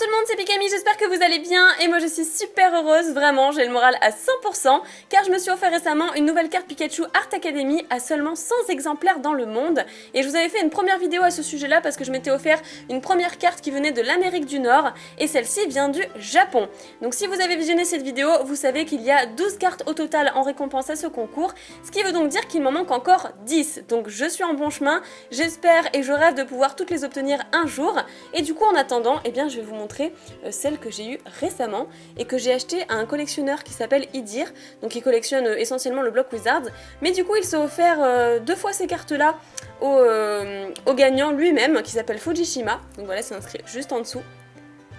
le monde, c'est Pikami, j'espère que vous allez bien et moi je suis super heureuse, vraiment, j'ai le moral à 100% car je me suis offert récemment une nouvelle carte Pikachu Art Academy à seulement 100 exemplaires dans le monde et je vous avais fait une première vidéo à ce sujet là parce que je m'étais offert une première carte qui venait de l'Amérique du Nord et celle-ci vient du Japon. Donc si vous avez visionné cette vidéo, vous savez qu'il y a 12 cartes au total en récompense à ce concours, ce qui veut donc dire qu'il m'en manque encore 10. Donc je suis en bon chemin, j'espère et je rêve de pouvoir toutes les obtenir un jour et du coup en attendant, eh bien je vais vous montrer celle que j'ai eue récemment et que j'ai acheté à un collectionneur qui s'appelle Idir, donc il collectionne essentiellement le bloc Wizards, mais du coup il s'est offert deux fois ces cartes là au gagnant lui-même qui s'appelle Fujishima, donc voilà c'est inscrit juste en dessous,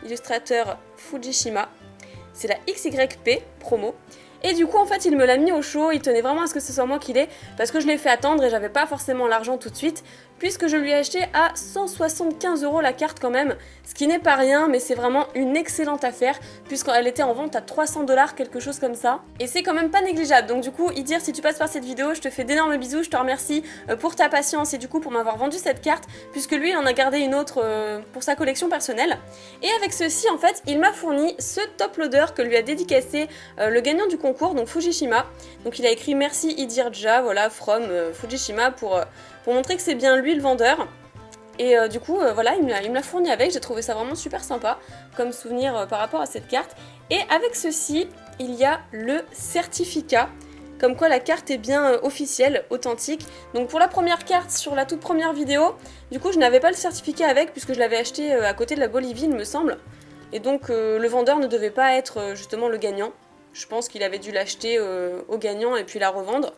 illustrateur Fujishima, c'est la XYP promo. Et du coup en fait il me l'a mis au chaud, il tenait vraiment à ce que ce soit moi qui l'ai, parce que je l'ai fait attendre et j'avais pas forcément l'argent tout de suite, puisque je lui ai acheté à 175 € la carte quand même, ce qui n'est pas rien, mais c'est vraiment une excellente affaire, puisqu'elle était en vente à 300 $, quelque chose comme ça, et c'est quand même pas négligeable. Donc du coup, Idir, si tu passes par cette vidéo, je te fais d'énormes bisous, je te remercie pour ta patience et du coup pour m'avoir vendu cette carte, puisque lui il en a gardé une autre pour sa collection personnelle. Et avec ceci en fait, il m'a fourni ce top loader que lui a dédicacé le gagnant du concours, donc Fujishima. Donc il a écrit merci Idirja, voilà, from Fujishima pour montrer que c'est bien lui le vendeur. Et du coup, voilà, il me l'a fourni avec, j'ai trouvé ça vraiment super sympa comme souvenir par rapport à cette carte. Et avec ceci, il y a le certificat, comme quoi la carte est bien officielle, authentique. Donc pour la première carte, sur la toute première vidéo, du coup je n'avais pas le certificat avec, puisque je l'avais acheté à côté de la Bolivie, il me semble. Et donc le vendeur ne devait pas être justement le gagnant. Je pense qu'il avait dû l'acheter au gagnant et puis la revendre.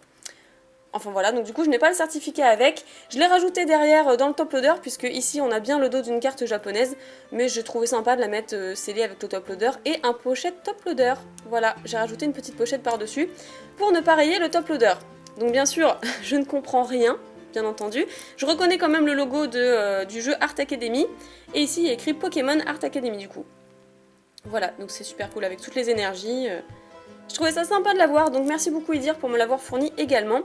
Enfin voilà, donc du coup je n'ai pas le certificat avec, je l'ai rajouté derrière dans le top loader puisque ici on a bien le dos d'une carte japonaise, mais j'ai trouvé sympa de la mettre scellée avec le top loader et un pochette top loader. Voilà, j'ai rajouté une petite pochette par dessus pour ne pas rayer le top loader. Donc bien sûr, je ne comprends rien, bien entendu, je reconnais quand même le logo du jeu Art Academy, et ici il y a écrit Pokémon Art Academy du coup. Voilà, donc c'est super cool avec toutes les énergies. Je trouvais ça sympa de l'avoir, donc merci beaucoup Idir pour me l'avoir fourni également.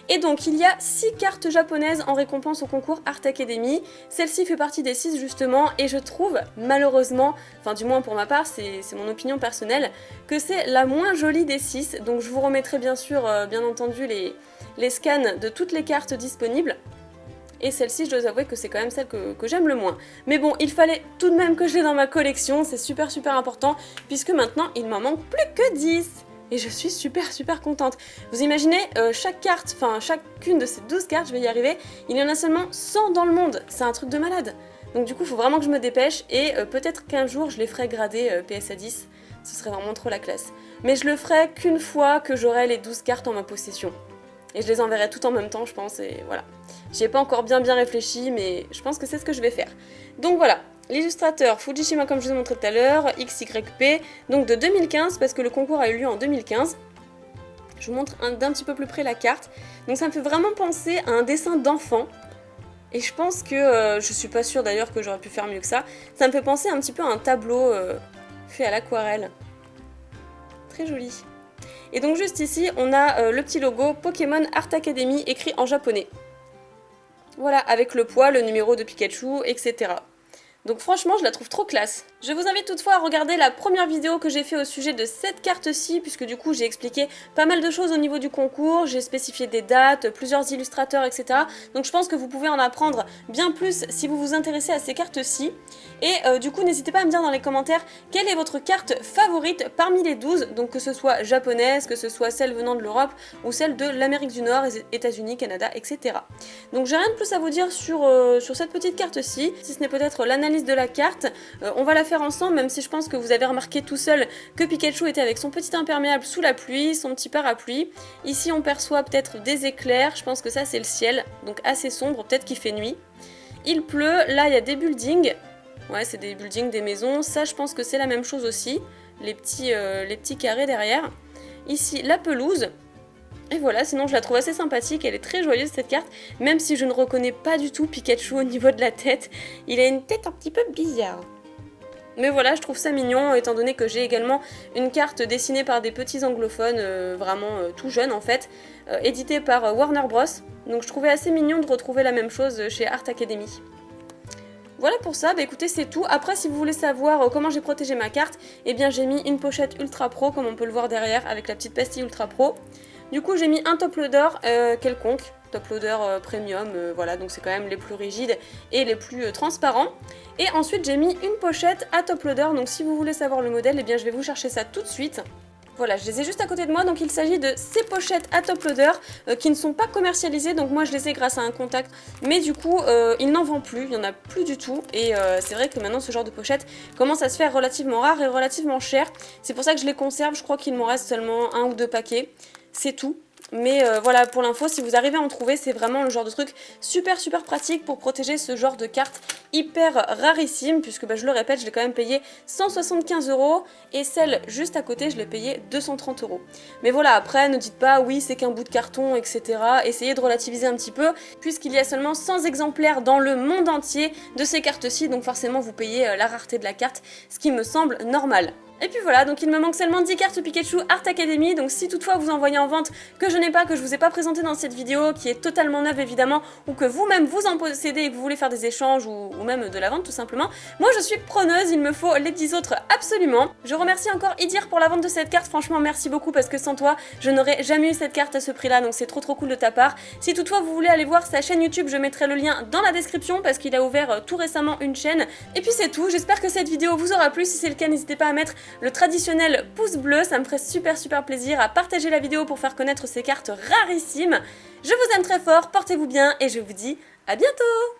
Et donc il y a 6 cartes japonaises en récompense au concours Art Academy. Celle-ci fait partie des 6 justement, et je trouve malheureusement, enfin du moins pour ma part, c'est mon opinion personnelle, que c'est la moins jolie des 6. Donc je vous remettrai bien sûr, bien entendu, les scans de toutes les cartes disponibles. Et celle-ci, je dois avouer que c'est quand même celle que j'aime le moins. Mais bon, il fallait tout de même que je l'ai dans ma collection, c'est super important, puisque maintenant il m'en manque plus que 10. Et je suis super contente. Vous imaginez, chaque carte, enfin chacune de ces 12 cartes, je vais y arriver, il y en a seulement 100 dans le monde. C'est un truc de malade. Donc du coup, il faut vraiment que je me dépêche, et peut-être qu'un jour je les ferai grader PSA 10. Ce serait vraiment trop la classe. Mais je le ferai qu'une fois que j'aurai les 12 cartes en ma possession. Et je les enverrai toutes en même temps, je pense, et voilà. J'y ai pas encore bien réfléchi, mais je pense que c'est ce que je vais faire. Donc voilà, l'illustrateur Fujishima, comme je vous ai montré tout à l'heure, XYP, donc de 2015, parce que le concours a eu lieu en 2015. Je vous montre d'un petit peu plus près la carte. Donc ça me fait vraiment penser à un dessin d'enfant. Et je pense que, je suis pas sûre d'ailleurs que j'aurais pu faire mieux que ça, ça me fait penser un petit peu à un tableau fait à l'aquarelle. Très joli. Et donc juste ici, on a le petit logo Pokémon Art Academy écrit en japonais. Voilà, avec le poids, le numéro de Pikachu, etc. Donc franchement, je la trouve trop classe. Je vous invite toutefois à regarder la première vidéo que j'ai fait au sujet de cette carte-ci, puisque du coup j'ai expliqué pas mal de choses au niveau du concours, j'ai spécifié des dates, plusieurs illustrateurs, etc. Donc je pense que vous pouvez en apprendre bien plus si vous vous intéressez à ces cartes-ci. Et du coup, n'hésitez pas à me dire dans les commentaires quelle est votre carte favorite parmi les 12, donc que ce soit japonaise, que ce soit celle venant de l'Europe, ou celle de l'Amérique du Nord, États-Unis, Canada, etc. Donc j'ai rien de plus à vous dire sur cette petite carte-ci, si ce n'est peut-être l'analyse de la carte. On va la faire ensemble, même si je pense que vous avez remarqué tout seul que Pikachu était avec son petit imperméable sous la pluie, son petit parapluie. Ici on perçoit peut-être des éclairs, je pense que ça c'est le ciel, donc assez sombre, peut-être qu'il fait nuit. Il pleut, là il y a des buildings, ouais c'est des buildings, des maisons, ça je pense que c'est la même chose aussi, les petits carrés derrière. Ici la pelouse. Et voilà, sinon je la trouve assez sympathique, elle est très joyeuse cette carte, même si je ne reconnais pas du tout Pikachu au niveau de la tête. Il a une tête un petit peu bizarre. Mais voilà, je trouve ça mignon, étant donné que j'ai également une carte dessinée par des petits anglophones, vraiment tout jeunes en fait, éditée par Warner Bros. Donc je trouvais assez mignon de retrouver la même chose chez Art Academy. Voilà pour ça, bah écoutez c'est tout. Après si vous voulez savoir comment j'ai protégé ma carte, eh bien j'ai mis une pochette Ultra Pro comme on peut le voir derrière avec la petite pastille Ultra Pro. Du coup j'ai mis un top loader quelconque, top loader premium, voilà donc c'est quand même les plus rigides et les plus transparents. Et ensuite j'ai mis une pochette à top loader, donc si vous voulez savoir le modèle, eh bien je vais vous chercher ça tout de suite. Voilà, je les ai juste à côté de moi, donc il s'agit de ces pochettes à top loader qui ne sont pas commercialisées, donc moi je les ai grâce à un contact, mais du coup ils n'en vendent plus, il n'y en a plus du tout, et c'est vrai que maintenant ce genre de pochette commence à se faire relativement rare et relativement cher, c'est pour ça que je les conserve, je crois qu'il m'en reste seulement 1 ou 2 paquets, c'est tout. Mais voilà pour l'info, si vous arrivez à en trouver, c'est vraiment le genre de truc super pratique pour protéger ce genre de carte hyper rarissime, puisque bah, je le répète, je l'ai quand même payé 175 € et celle juste à côté je l'ai payé 230 €. Mais voilà, après ne dites pas oui c'est qu'un bout de carton etc, essayez de relativiser un petit peu, puisqu'il y a seulement 100 exemplaires dans le monde entier de ces cartes-ci, donc forcément vous payez la rareté de la carte, ce qui me semble normal. Et puis voilà, donc il me manque seulement 10 cartes Pikachu Art Academy, donc si toutefois vous en voyez en vente que je n'ai pas, que je vous ai pas présenté dans cette vidéo, qui est totalement neuve évidemment, ou que vous-même vous en possédez et que vous voulez faire des échanges ou même de la vente tout simplement, moi je suis preneuse, il me faut les 10 autres absolument. Je remercie encore Idir pour la vente de cette carte, franchement merci beaucoup parce que sans toi je n'aurais jamais eu cette carte à ce prix là, donc c'est trop cool de ta part. Si toutefois vous voulez aller voir sa chaîne YouTube, je mettrai le lien dans la description parce qu'il a ouvert tout récemment une chaîne. Et puis c'est tout, j'espère que cette vidéo vous aura plu, si c'est le cas n'hésitez pas à mettre le traditionnel pouce bleu, ça me ferait super plaisir, à partager la vidéo pour faire connaître ces cartes rarissimes. Je vous aime très fort, portez-vous bien et je vous dis à bientôt.